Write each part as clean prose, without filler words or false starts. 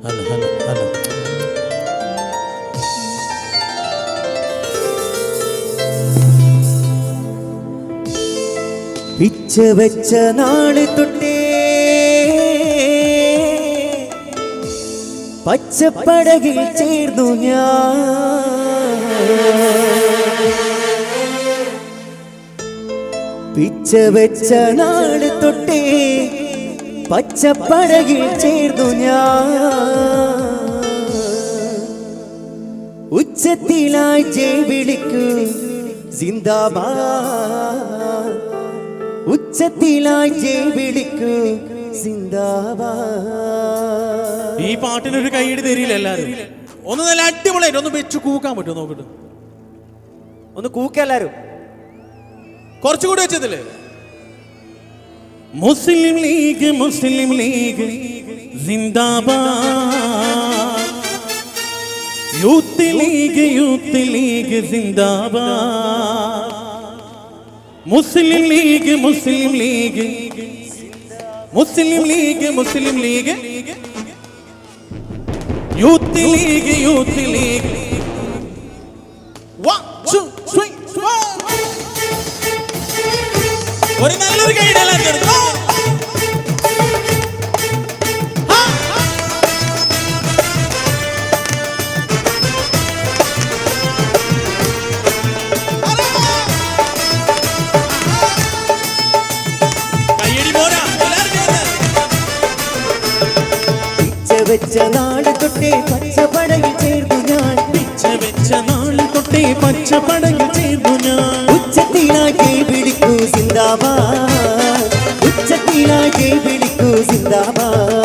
Hello hello hello. പിച്ച വെച്ച നാള് തൊട്ടേ പച്ചപ്പടകിൽ ചേർന്നു ഞാൻ. പിച്ച വെച്ച നാള് തൊട്ടേ പച്ചപ്പടകിൽ ചേർന്നു ഞാൻ. ഉച്ചത്തിലായി ജയ് വിളിക്കൂ സിന്ദാബാദ്. ഉച്ചത്തിലായി ജയ് വിളിക്കൂ സിന്ദാബാദ്. ഈ പാട്ടിനൊരു കൈയ്യടി തരില്ല എല്ലാരും. ഒന്ന് നല്ല അടിപൊളിയായിട്ട് ഒന്ന് വെച്ച് കൂക്കാൻ പറ്റുമോ നോക്കട്ടെ. ഒന്ന് കൂക്കെല്ലാരും കുറച്ചുകൂടി വെച്ചതില്ലേ. മുസ്ലിം ലീഗ് മുസ്ലിം ലീഗ് സിന്ദാബാദ്. യൂത്ത് ലീഗ് സിന്ദാബാദ്. മുസ്ലിം ലീഗ് മുസ്ലിം ലീഗ് മുസ്ലിം ലീഗ് മുസ്ലിം ലീഗ് യൂത്ത് ലീഗ്. ഒരു നല്ലൊരു കൈയിടലാൻ തീർന്നു. വെച്ച നാള് തൊട്ടേ പച്ചപ്പടകിൽ ചേർന്നു ഞാൻ. പിച്ച വെച്ച നാള് തൊട്ടേ പച്ചപ്പടകിൽ ചേർന്നു ഞാൻ. ഉച്ചത്തിലായി ജയ് വിളിക്കൂ സിന്ദാബാദ്. ഉച്ചത്തിലായി ജയ് വിളിക്കൂ സിന്ദാബാദ്.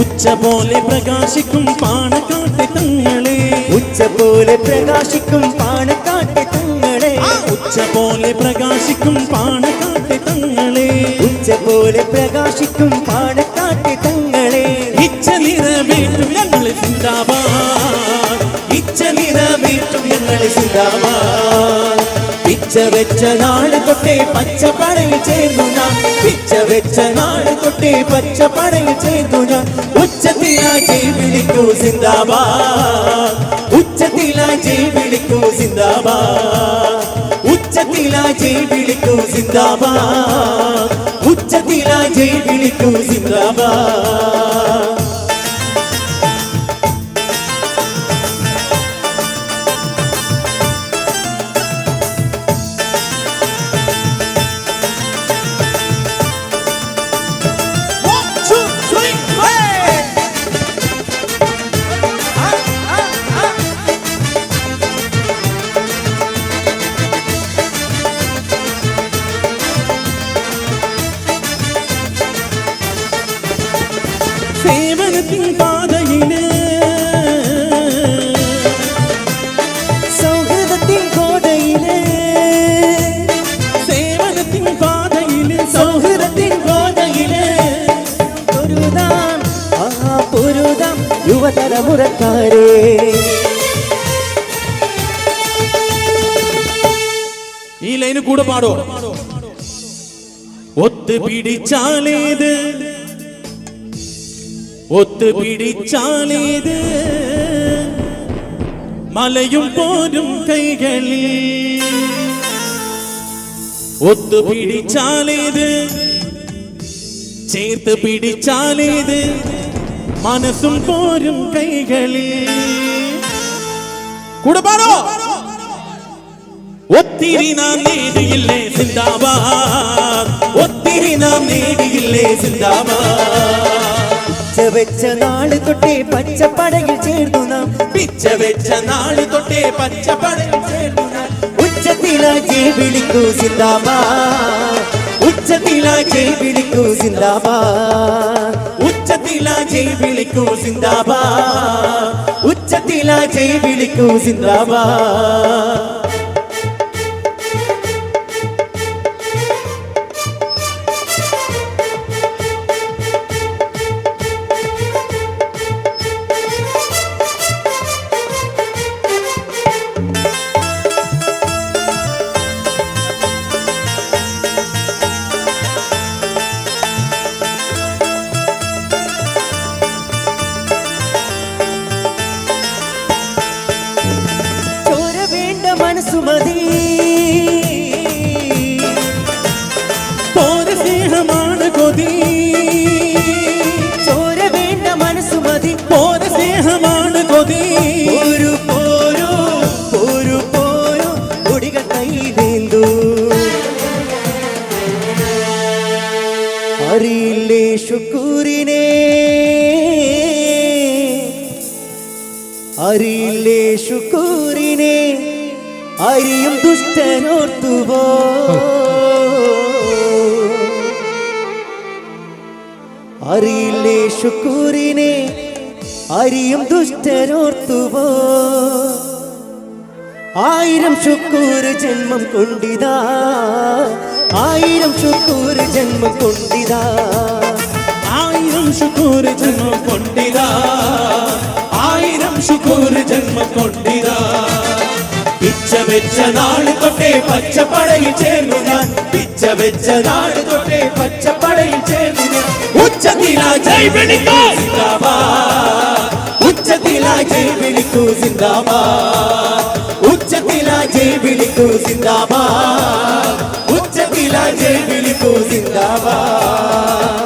ഉച്ച പോലെ പ്രകാശിക്കും പാണക്കാട്ടെ തങ്ങളെ. ഉച്ച പോലെ പ്രകാശിക്കും പാണക്കാട്ടെ തങ്ങളെ. ഉച്ച പോലെ പ്രകാശിക്കും പാണക്കാട്ടെ തങ്ങളെ. ഉച്ച പോലെ പ്രകാശിക്കും പാണക്കാട്ടെ തങ്ങളെ. ഇച്ഛ നിറവേറ്റും ഞങ്ങൾ സിന്ദാബാദ്. ഇച്ഛ നിറവേറ്റും ഞങ്ങൾ സിന്ദാബാദ്. പിച്ച വെച്ച നാള് തൊട്ടേ പച്ചപ്പടകിൽ ചേർന്നു ഞാൻ. പിച്ച വെച്ച നാള് തൊട്ടേ പച്ചപ്പടകിൽ ചേർന്നു ഞാൻ. ഉച്ചത്തിലായി ജയ് വിളിക്കൂ സിന്ദാബാദ്. ഉച്ചത്തിലായി ജയ് വിളിക്കൂ സിന്ദാബാദ്. ഉച്ചത്തിലായി ജയ് വിളിക്കൂ സിന്ദാബാദ്. ഉച്ചത്തിലായി ജയ് വിളിക്കൂ സിന്ദാബാദ്. സേവനത്തിൻ പാതയില് സൗഹൃദത്തിൻ കോടയില്. സേവനത്തിൻ പാതയില് സൗഹൃദത്തിൻ കോടയില് പൊരുതാം പൊരുതാം യുവതലമുറക്കാരെ. ഈ ലൈന് കൂടെ പാടോ. ഒത്ത് പിടിച്ചാലേത് ഒത്ത് പിടിച്ചാലേത് മലയും പോരും കൈകളിൽ. ഒത്ത് പിടിച്ചാലേത് ചേർത്ത് പിടിച്ചാലേത് മനസ്സും പോരും കൈകളിൽ. കൂടെ പാടോ. ഒത്തിരി നാം നേടിയില്ലേ സിന്ദാബാദ്. ഒത്തിരി നാം നേടിയില്ലേ സിന്ദാബാദ്. പിച്ച വെച്ച നാള് തൊട്ടേ പച്ചപ്പടകിൽ ചേർന്നു നാം. പിച്ച വെച്ച നാള് തൊട്ടേ പച്ചപ്പടകിൽ ചേർന്നു നാം. ഉച്ചത്തിലായി ജയ് വിളിക്കൂ സിന്ദാബാദ്. ഉച്ചത്തിലായി ജയ് വിളിക്കൂ സിന്ദാബാദ്. ഉച്ചത്തിലായി ജയ് വിളിക്കൂ സിന്ദാബാദ്. ഉച്ചത്തിലായി ജയ് വിളിക്കൂ സിന്ദാബാദ്. മനസ്സുമതി പോര സ്നേഹമാണ് കൊതി ചോര വേണ്ട മനസ്സുമതി പോര സ്നേഹമാണ് കൊതി ഒരു പോരോ ഒരു പോരോ കൊടികൾ കയ്യിലേന്തു അറിയില്ലേ ശുക്കൂരിനെ അറിയില്ലേ ശുക്കൂരിനെ അരിയും ദുഷ്ടനോർത്തുവോ അറിയില്ലേ ശുക്കൂരിനെ അരിയും ദുഷ്ടനോർത്തുവോ ആയിരം ശുക്കൂർ ജന്മം കൊണ്ടിതാ ആയിരം ശുക്കൂർ ജന്മം കൊണ്ടിതാ ആയിരം ശുക്കൂർ ജന്മം കൊണ്ടിതാ ആയിരം ശുക്കൂർ ജന്മം കൊണ്ടിതാ പിച്ച വെച്ച നാട് തൊട്ടേ പച്ചപ്പടയിൽ ചേർന്നു ഞാൻ പിച്ച വെച്ച നാട് തൊട്ടേ പച്ചപ്പടയിൽ ചേർന്നു ഞാൻ ഉച്ചത്തിലാ ജയ് വിളിക്കൂ സിന്ദാബാദ് ഉച്ചത്തിലാ ജയ് വിളിക്കൂ സിന്ദാബാദ് ഉച്ചത്തിലാ ജയ് വിളിക്കൂ സിന്ദാബാദ് ഉച്ചത്തിലാ ജയ് വിളിക്കൂ സിന്ദാബാദ്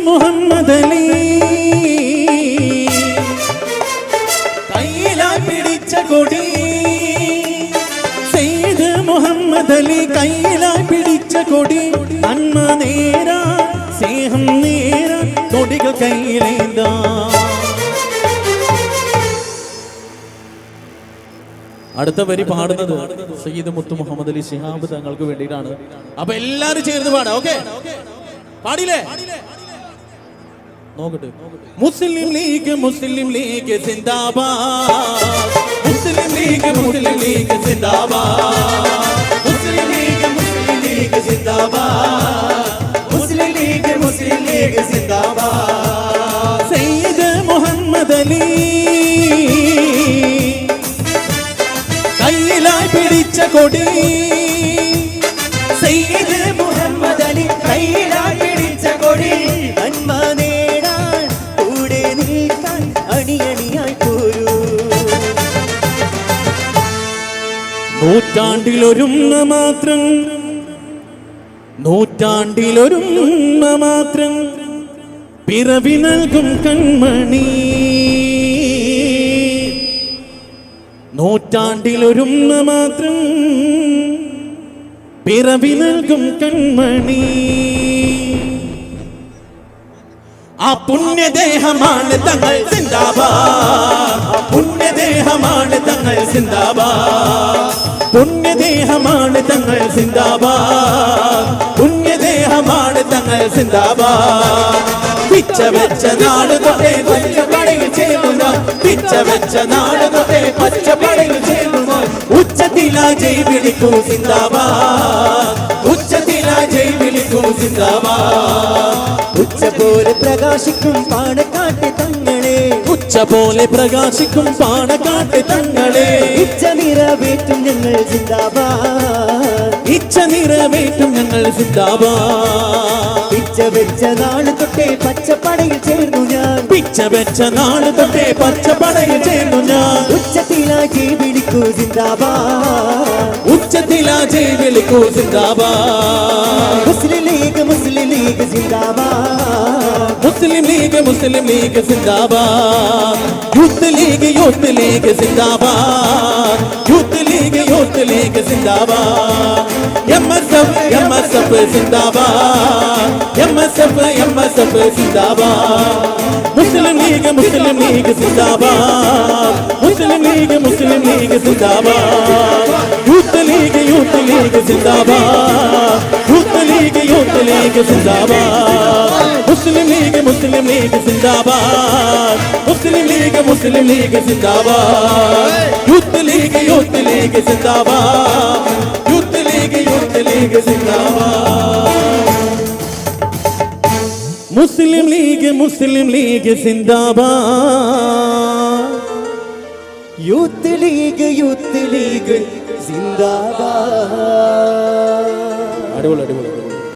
മുഹമ്മദ് അലി കയ്യിലായി പിടിച്ച കൊടി സയ്യിദ് മുഹമ്മദ് അലി കയ്യിലായി പിടിച്ച കൊടി നന്മ നേരാ സ്നേഹം നേരാ കൊടികൾ കയ്യിലേന്താ അടുത്ത വരി പാടുന്നത് സയ്യിദ് മുത്തു മുഹമ്മദ് അലി ശിഹാബ് തങ്ങൾക്ക് വേണ്ടിയിട്ടാണ്. അപ്പൊ എല്ലാരും ചേർന്ന് പാടാം. ഓക്കെ, പാടില്ലേ? നോക്കട്ടെ. മുസ്ലിം ലീഗ് സിന്ദാബാദ് മുസ്ലിം ലീഗ് സിന്ദാബാദ് മുസ്ലിം ലീഗ് സിന്ദാബാദ് മുസ്ലിം ലീഗ് സിന്ദാബാദ് സയ്യിദ് മുഹമ്മദ് അലി കയ്യിലായി പിടിച്ച കൊടി സയ്യിദ് മുഹമ്മദ് അലി കയ്യിലായി പിടിച്ച കൊടി നന്മ നേടാൻ കൂടെ നിൽക്കാൻ അണിയണിയായി പോരൂ നൂറ്റാണ്ടിലൊരുമ മാത്രം പിറവി നൽകും കൺമണി നൂറ്റാണ്ടിലൊരുമ മാത്രം പിറവി നൽകും കൺമണി ആ പുണ്യദേഹമാണ് തങ്ങൾ സിന്ദാബാദ് പുണ്യദേഹമാണ് തങ്ങൾ സിന്ദാബാദ് പുണ്യദേഹമാണ് തങ്ങൾ സിന്ദാബാദ് പുണ്യദേഹമാണ് തങ്ങൾ സിന്ദാബാദ് പിച്ച വെച്ച നാട് തൊട്ടേ പച്ചപ്പടയിൽ ചേരുന്ന പിച്ച വെച്ച നാട് തൊട്ടേ പച്ചപ്പടയിൽ ചേരുന്ന ഉച്ചത്തിലാ ജയ് വിളിക്കൂ സിന്ദാബാദ് ഉച്ചത്തിലാ ജയ് വിളിക്കൂ സിന്ദാബാദ് ഉച്ച പോലെ പ്രകാശിക്കും പാണക്കാട്ട് തങ്ങളെ ഉച്ച പോലെ പ്രകാശിക്കും പാണക്കാട്ട് തങ്ങളെ ഇച്ഛ നിറവേറ്റും ഞങ്ങൾ സിന്ദാബാദ് ഇച്ഛ നിറവേറ്റും ഞങ്ങൾ സിന്ദാബാദ് പിച്ച വെച്ച നാള് തൊട്ടേ പച്ചപ്പടയിൽ ചേർന്നു ഞാൻ പിച്ച വെച്ച നാള് തൊട്ടേ പച്ചപ്പടയിൽ ചേർന്നു ഞാൻ ഉച്ചത്തിലാ ജയ് വിളിക്കൂ സിന്ദാബാദ് ഉച്ചത്തിലാ ജയ് വിളിക്കൂ സിന്ദാബാദ് മുസ്ലിം ലീഗ് സിന്ദാബാദ് മുസ്ലിം ലീഗ് സിന്ദാബാദ് യൂത്ത് ലീഗ് സിന്ദാബാദ് യൂത്ത് ലീഗ് സിന്ദാബാദ് MSF സിന്ദാബാദ് MSF സിന്ദാബാദ് മുസ്ലിം ലീഗ് സിന്ദാബാദ് മുസ്ലിം ലീഗ് സിന്ദാബാദ് യൂത്ത് ലീഗ് സിന്ദാബാദ് യൂത്ത് ലീഗ് സിന്ദാബാദ് മുസ്ലിം ലീഗ് സിന്ദാബാദ് മുസ്ലിം ലീഗ് സിന്ദാബാദ് യൂത്ത് ലീഗ് സിന്ദാബാദ് ലീഗ് സിന്ദാബാദ്, മുസ്ലിം ലീഗ് സിന്ദാബാദ്, യൂത്ത് ലീഗ് സിന്ദാബാദ്. അടിപൊളി അടിപൊളി.